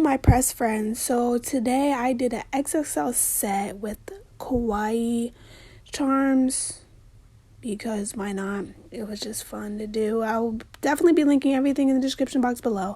my press friends. So today I did an XXL set with Kawaii Charms because why not? It was just fun to do. I will definitely be linking everything in the description box below.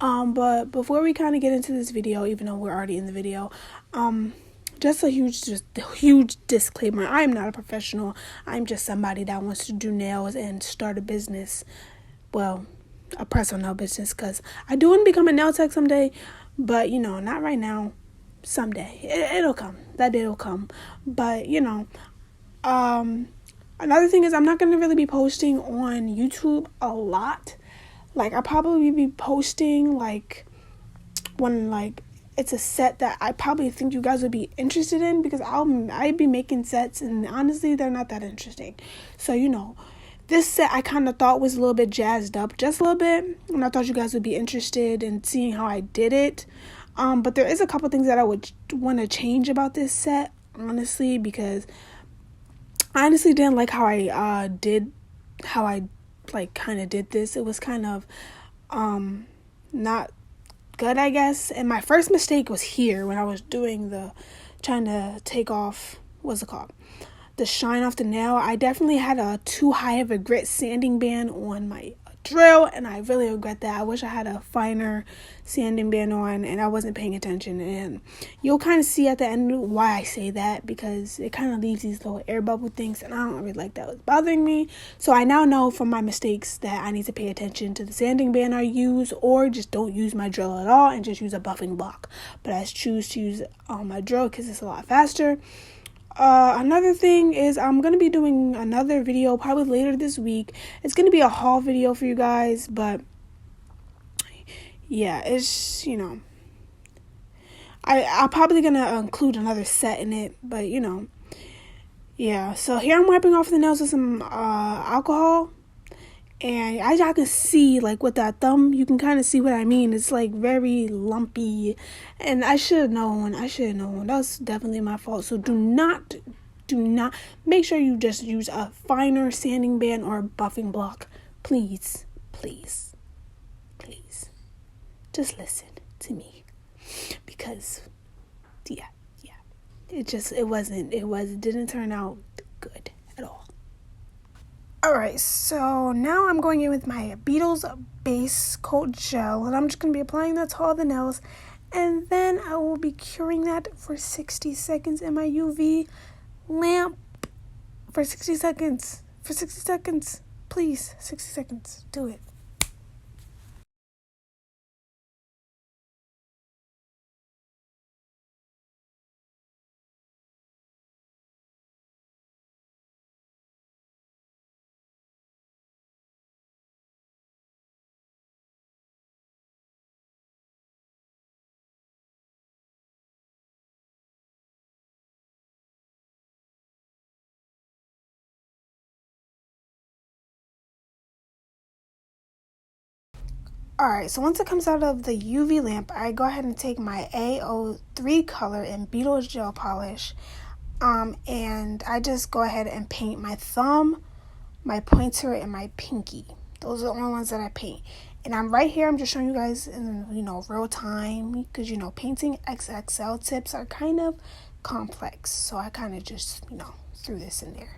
But before we kind of get into this video, even though we're already in the video, just a huge disclaimer. I am not a professional. I'm just somebody that wants to do nails and start a business. Well, a personal nail business, because I do want to become a nail tech someday, but not right now. Someday it'll come. That day will come. But another thing is I'm not going to really be posting on YouTube a lot. Like, I'll probably be posting like when it's a set that I probably think you guys would be interested in, because I'd be making sets and honestly they're not that interesting. So this set I kind of thought was a little bit jazzed up, just a little bit, and I thought you guys would be interested in seeing how I did it. But there is a couple things that I would want to change about this set, honestly, because I honestly didn't like how I kind of did this. It was kind of not good, I guess. And my first mistake was here when I was trying to take off, what's it called? The shine off the nail. I definitely had a too high of a grit sanding band on my drill, and I really regret that. I wish I had a finer sanding band on and I wasn't paying attention, and you'll kind of see at the end why I say that, because it kind of leaves these little air bubble things and I don't really like that. It was bothering me. So I now know from my mistakes that I need to pay attention to the sanding band I use, or just don't use my drill at all and just use a buffing block. But I choose to use my drill because it's a lot faster. Another thing is I'm going to be doing another video probably later this week. It's going to be a haul video for you guys, but yeah, it's, I'm probably going to include another set in it, but yeah. So here I'm wiping off the nails with some alcohol, and as y'all can see, like with that thumb, you can kind of see what I mean. It's like very lumpy, and I should have known. That's definitely my fault. So do not, make sure you just use a finer sanding band or a buffing block. Please, please, please. Just listen to me, because yeah. It didn't turn out good at all. Alright, so now I'm going in with my Beetles base coat gel, and I'm just going to be applying that to all the nails, and then I will be curing that for 60 seconds in my UV lamp. For 60 seconds. Please, 60 seconds. Do it. Alright, so once it comes out of the UV lamp, I go ahead and take my AO3 color in Beetles gel polish, and I just go ahead and paint my thumb, my pointer, and my pinky. Those are the only ones that I paint. And I'm right here, I'm just showing you guys in, real time, because, painting XXL tips are kind of complex. So I kind of just, threw this in there.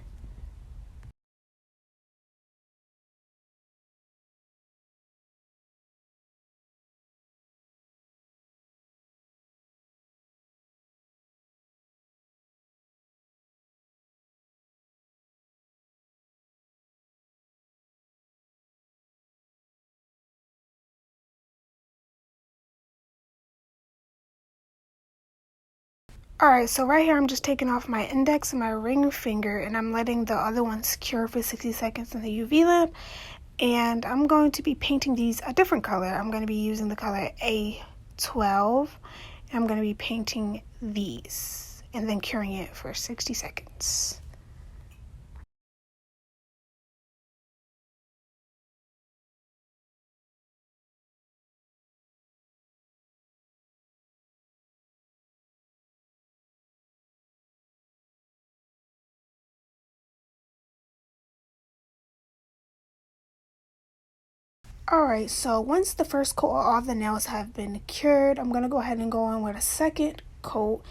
Alright, so right here I'm just taking off my index and my ring finger, and I'm letting the other ones cure for 60 seconds in the UV lamp. And I'm going to be painting these a different color. I'm going to be using the color A12. And I'm going to be painting these and then curing it for 60 seconds. Alright, so once the first coat of all the nails have been cured, I'm going to go ahead and go in with a second coat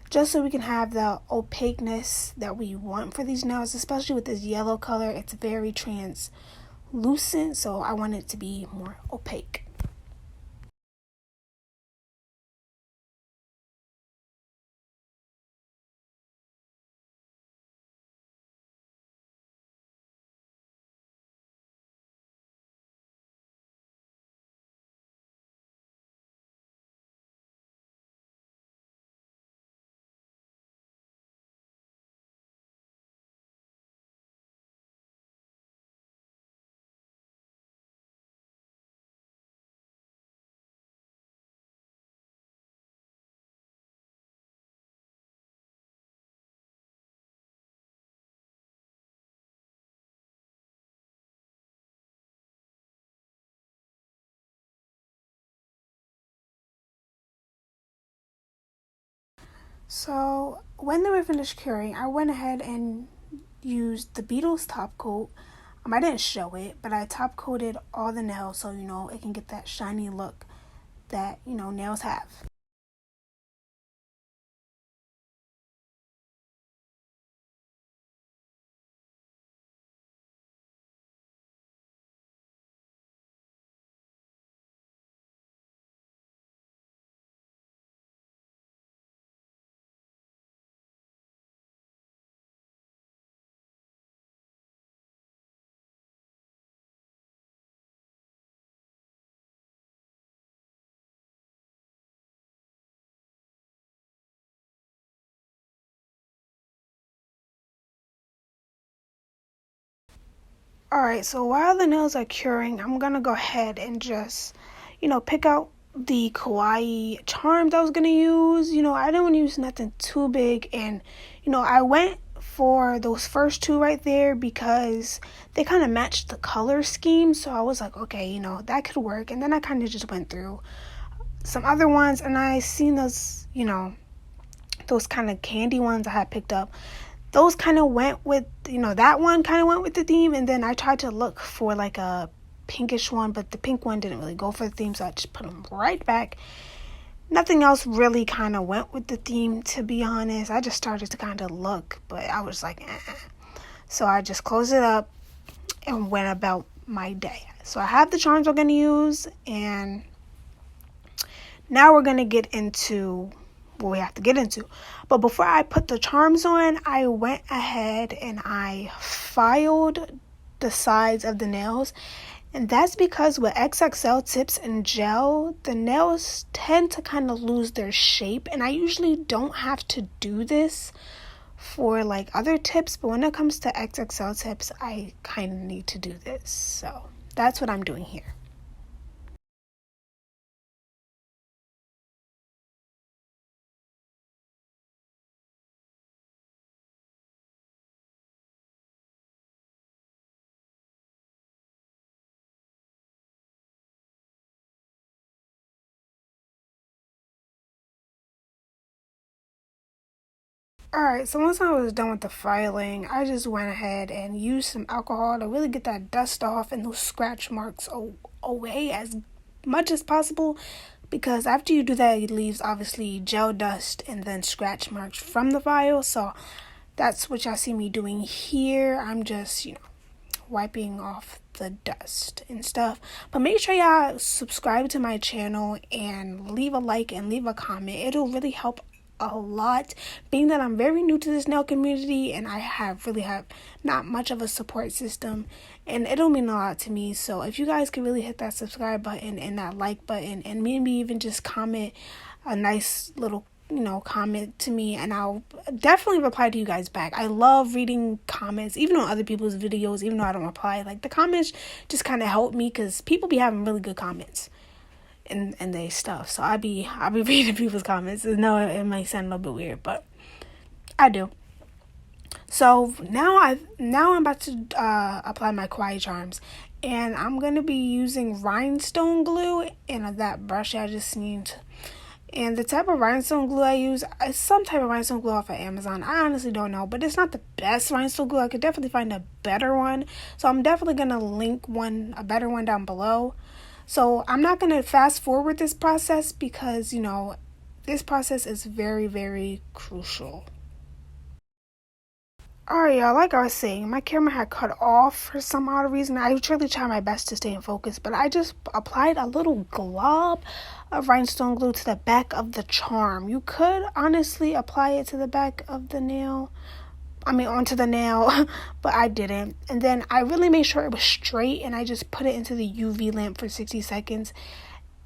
just so we can have the opaqueness that we want for these nails, especially with this yellow color. It's very translucent, so I want it to be more opaque. So when they were finished curing, I went ahead and used the Beetles top coat. I didn't show it, but I top coated all the nails so it can get that shiny look that nails have. Alright, so while the nails are curing, I'm gonna go ahead and just, pick out the Kawaii Charms I was gonna use. I don't use nothing too big, and, I went for those first two right there because they kind of matched the color scheme, so I was like, okay, that could work. And then I kind of just went through some other ones, and I seen those kind of candy ones I had picked up. Those kind of went with, that one kind of went with the theme. And then I tried to look for like a pinkish one, but the pink one didn't really go for the theme, so I just put them right back. Nothing else really kind of went with the theme, to be honest. I just started to kind of look, but I was like, eh. So I just closed it up and went about my day. So I have the charms we're going to use, and now we're going to get into what we have to get into. But before I put the charms on, I went ahead and I filed the sides of the nails. And that's because with XXL tips and gel, the nails tend to kind of lose their shape. And I usually don't have to do this for like other tips, but when it comes to XXL tips, I kind of need to do this. So that's what I'm doing here. Alright, so once I was done with the filing, I just went ahead and used some alcohol to really get that dust off and those scratch marks away as much as possible, because after you do that, it leaves obviously gel dust and then scratch marks from the file. So that's what y'all see me doing here. I'm just, wiping off the dust and stuff. But make sure y'all subscribe to my channel and leave a like and leave a comment. It'll really help a lot, being that I'm very new to this nail community and I really have not much of a support system, and it'll mean a lot to me. So if you guys can really hit that subscribe button and that like button, and maybe even just comment a nice little comment to me, and I'll definitely reply to you guys back. I love reading comments, even on other people's videos, even though I don't reply. Like, the comments just kind of help me because people be having really good comments and they stuff. So I'll be reading people's comments. I know it might sound a little bit weird, but I do. So now I'm about to apply my Kawaii Charms, and I'm gonna be using rhinestone glue and that brush I just seen. And the type of rhinestone glue I use is some type of rhinestone glue off of Amazon. I honestly don't know, but it's not the best rhinestone glue. I could definitely find a better one. So I'm definitely going to link a better one down below. So I'm not going to fast forward this process because, this process is very, very crucial. Alright, y'all, like I was saying, my camera had cut off for some odd reason. I truly tried my best to stay in focus, but I just applied a little glob of rhinestone glue to the back of the charm. You could honestly apply it to the back of the nail. Onto the nail, but I didn't. And then I really made sure it was straight, and I just put it into the UV lamp for 60 seconds.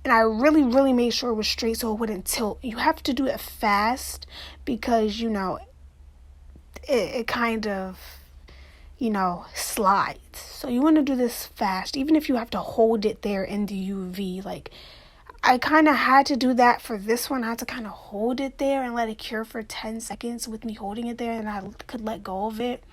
And I really, really made sure it was straight so it wouldn't tilt. You have to do it fast because, it kind of, slides. So you want to do this fast, even if you have to hold it there in the UV. Like, I kind of had to do that for this one. I had to kind of hold it there and let it cure for 10 seconds with me holding it there, and I could let go of it.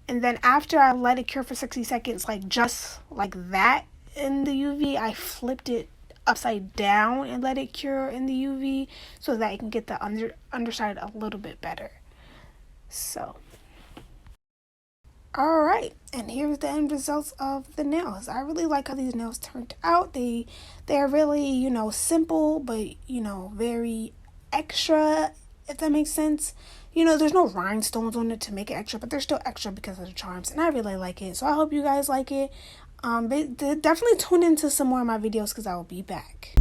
And then after I let it cure for 60 seconds, like just like that in the UV, I flipped it upside down and let it cure in the UV so that I can get the underside a little bit better. So, alright, and here's the end results of the nails. I really like how these nails turned out. They're really, simple, but, very extra, if that makes sense. There's no rhinestones on it to make it extra, but they're still extra because of the charms, and I really like it. So I hope you guys like it. Definitely tune into some more of my videos because I will be back.